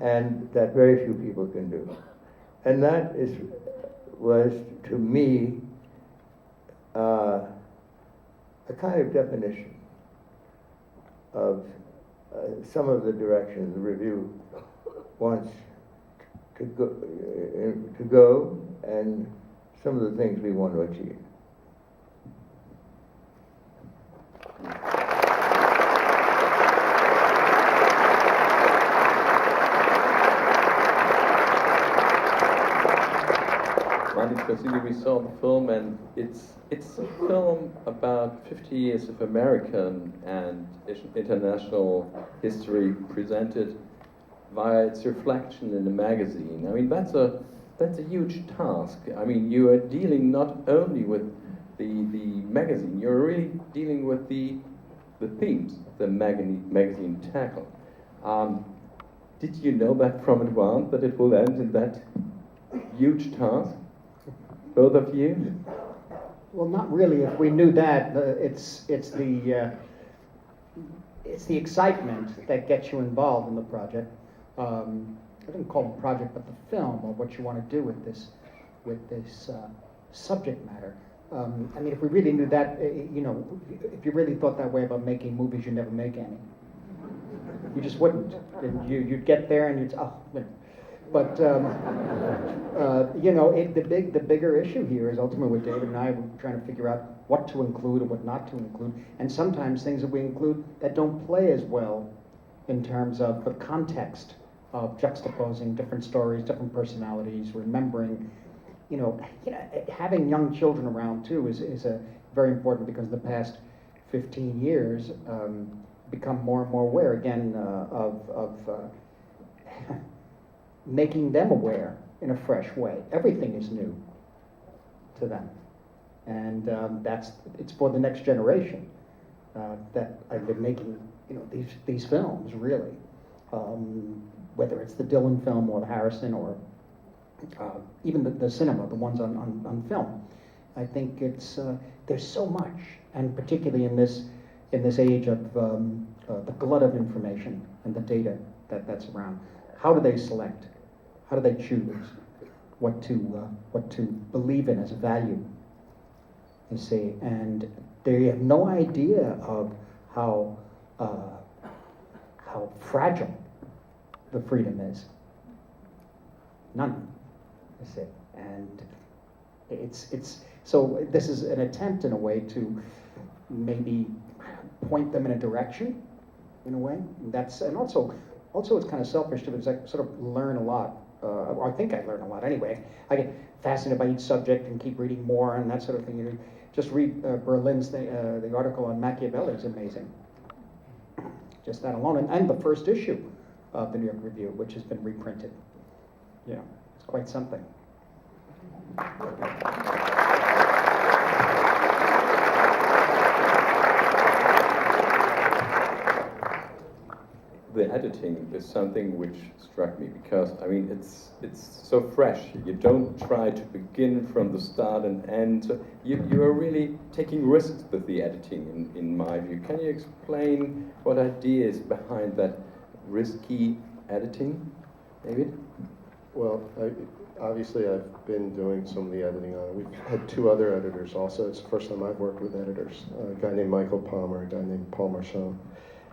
and that very few people can do. And that was, to me, a kind of definition of some of the directions the review wants to go, and some of the things we want to achieve. Scorsese, we saw the film, and it's a film about 50 years of American and international history presented via its reflection in a magazine. I mean, that's a huge task. I mean, you are dealing not only with the magazine, you're really dealing with the themes the magazine tackled. Did you know that from advance, that it will end in that huge task? Both of you? Well, not really. If we knew that, it's the excitement that gets you involved in the project. I didn't call it a project, but the film, or what you want to do with this subject matter. I mean, if we really knew that, if you really thought that way about making movies, you'd never make any. You just wouldn't. And you'd get there and you'd But the bigger issue here is ultimately what David and I were trying to figure out what to include and what not to include, and sometimes things that we include that don't play as well in terms of the context of juxtaposing different stories, different personalities, remembering, having young children around too is a very important, because the past 15 years become more and more aware again of making them aware in a fresh way. Everything is new to them, and it's for the next generation that I've been making, these films really, whether it's the Dylan film or the Harrison or even the cinema, the ones on film. I think it's there's so much, and particularly in this age of the glut of information and the data that's around. How do they select? How do they choose what to believe in as a value? You see, and they have no idea of how fragile the freedom is. None, you see, and it's so this is an attempt in a way to maybe point them in a direction, in a way. And also it's kind of selfish too, because I sort of learn a lot. I think I learn a lot anyway. I get fascinated by each subject and keep reading more and that sort of thing. Just read Berlin's the article on Machiavelli is amazing. Just that alone, and the first issue of the New York Review, which has been reprinted. It's quite something. The editing is something which struck me, because I mean it's so fresh. You don't try to begin from the start and end. So you are really taking risks with the editing, in my view. Can you explain what idea is behind that risky editing, David? Well, obviously I've been doing some of the editing on it. We've had two other editors also. It's the first time I've worked with editors. A guy named Michael Palmer, a guy named Paul Marchand.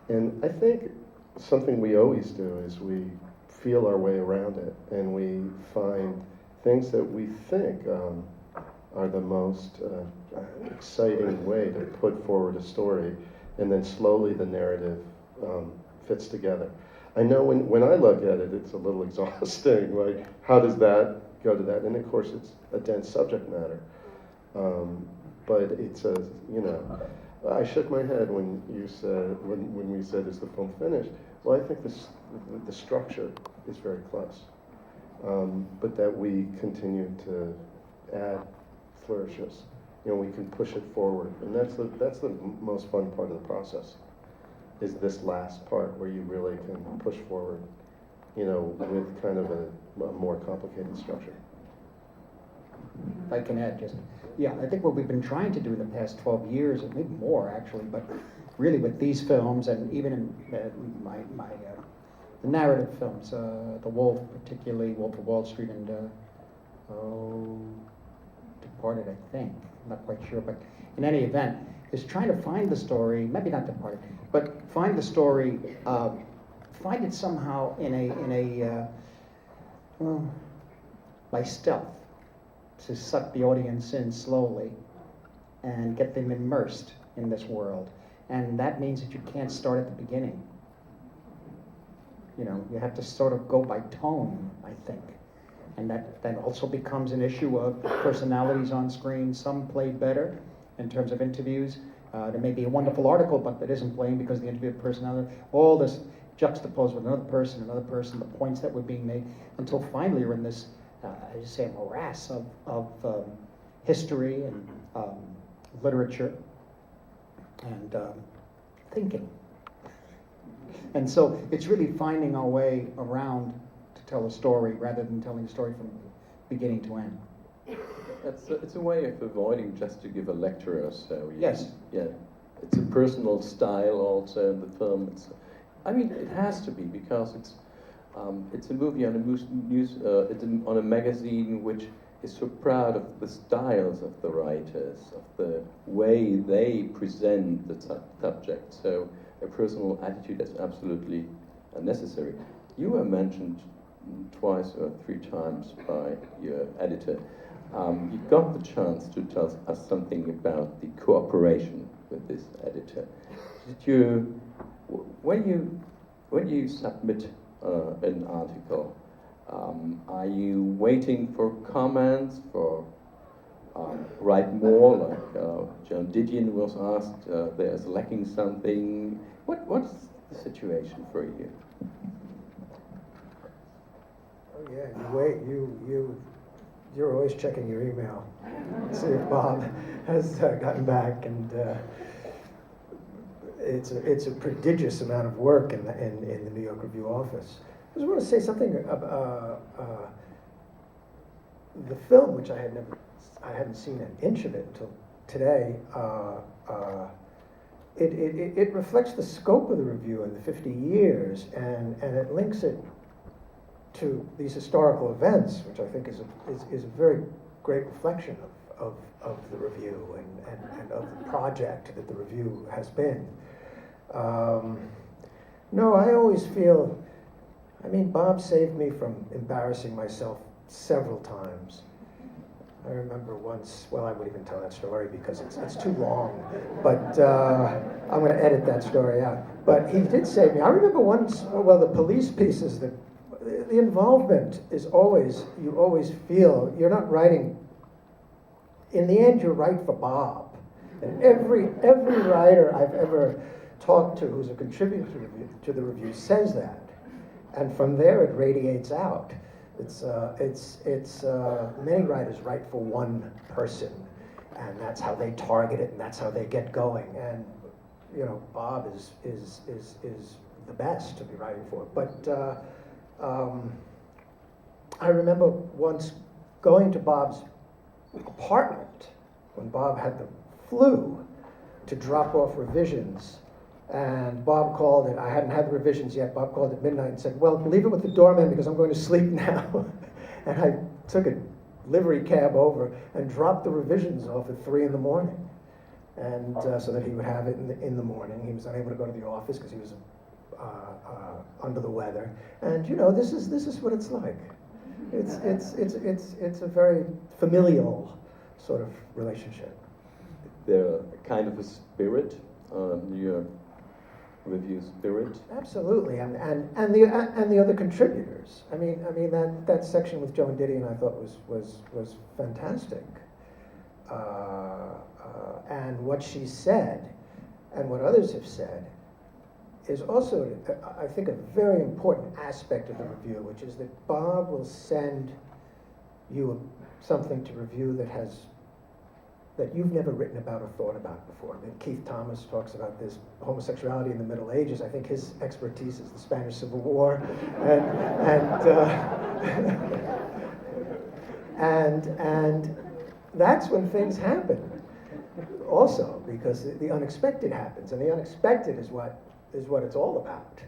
And I think something we always do is we feel our way around it, and we find things that we think are the most exciting way to put forward a story, and then slowly the narrative fits together. I know when I look at it, it's a little exhausting. Like, how does that go to that? And of course, it's a dense subject matter. But it's I shook my head when you said, when we said, is the film finished? Well, I think the structure is very close, but that we continue to add flourishes. We can push it forward, and that's the most fun part of the process. Is this last part where you really can push forward, with kind of a more complicated structure. If I can add I think what we've been trying to do in the past 12 years, or maybe more actually, but really with these films and even in my the narrative films, The Wolf, particularly Wolf of Wall Street, and Departed, I think. I'm not quite sure, but in any event, is trying to find the story. Maybe not Departed, but find the story. Find it somehow in a by stealth, to suck the audience in slowly and get them immersed in this world. And that means that you can't start at the beginning. You know, you have to sort of go by tone, I think. And that also becomes an issue of personalities on screen. Some play better in terms of interviews. There may be a wonderful article, but that isn't playing because the interview personality, all this juxtaposed with another person, the points that were being made, until finally you're in this, as you say, morass of history and literature and thinking. And so it's really finding our way around to tell a story rather than telling a story from beginning to end. It's a way of avoiding just to give a lecture or so. Yes. Yeah. It's a personal style also in the film. I mean, it has to be because it's a movie on a on a magazine which is so proud of the styles of the writers, of the way they present the subject. So a personal attitude is absolutely necessary. You were mentioned twice or three times by your editor. You got the chance to tell us something about the cooperation with this editor. When you submit an article, are you waiting for comments, for write more, like John Didion was asked, there's lacking something? What's the situation for you? Oh yeah, you wait. You're always checking your email, see if Bob has gotten back, and it's a prodigious amount of work in the New York Review office. I just want to say something about the film, which I hadn't seen an inch of it until today. It reflects the scope of the review in the 50 years, and it links it to these historical events, which I think is a very great reflection of the review and of the project that the review has been. No, I always feel, I mean, Bob saved me from embarrassing myself several times. I remember once, well, I wouldn't even tell that story because it's too long, but I'm going to edit that story out. But he did save me. I remember once, well, the police pieces, the involvement is always, you always feel, you're not writing, in the end you write for Bob. And every writer I've ever talked to who's a contributor to the review says that. And from there it radiates out. Many writers write for one person, and that's how they target it, and that's how they get going. And you know, Bob is the best to be writing for. But I remember once going to Bob's apartment when Bob had the flu to drop off revisions. And Bob called it, I hadn't had the revisions yet, Bob called at midnight and said, well, leave it with the doorman because I'm going to sleep now. And I took a livery cab over and dropped the revisions off at 3 in the morning. And so that he would have it in the morning. He was unable to go to the office because he was under the weather. And you know, this is what it's like. It's a very familial sort of relationship. There kind of a spirit, your review spirit. Absolutely, and the other contributors. I mean that section with Joan Didion I thought was fantastic. And what she said, and what others have said, is also, I think, a very important aspect of the review, which is that Bob will send you something to review that you've never written about or thought about before. I mean, Keith Thomas talks about this homosexuality in the Middle Ages. I think his expertise is the Spanish Civil War, and that's when things happen. Also, because the unexpected happens, and the unexpected is what it's all about.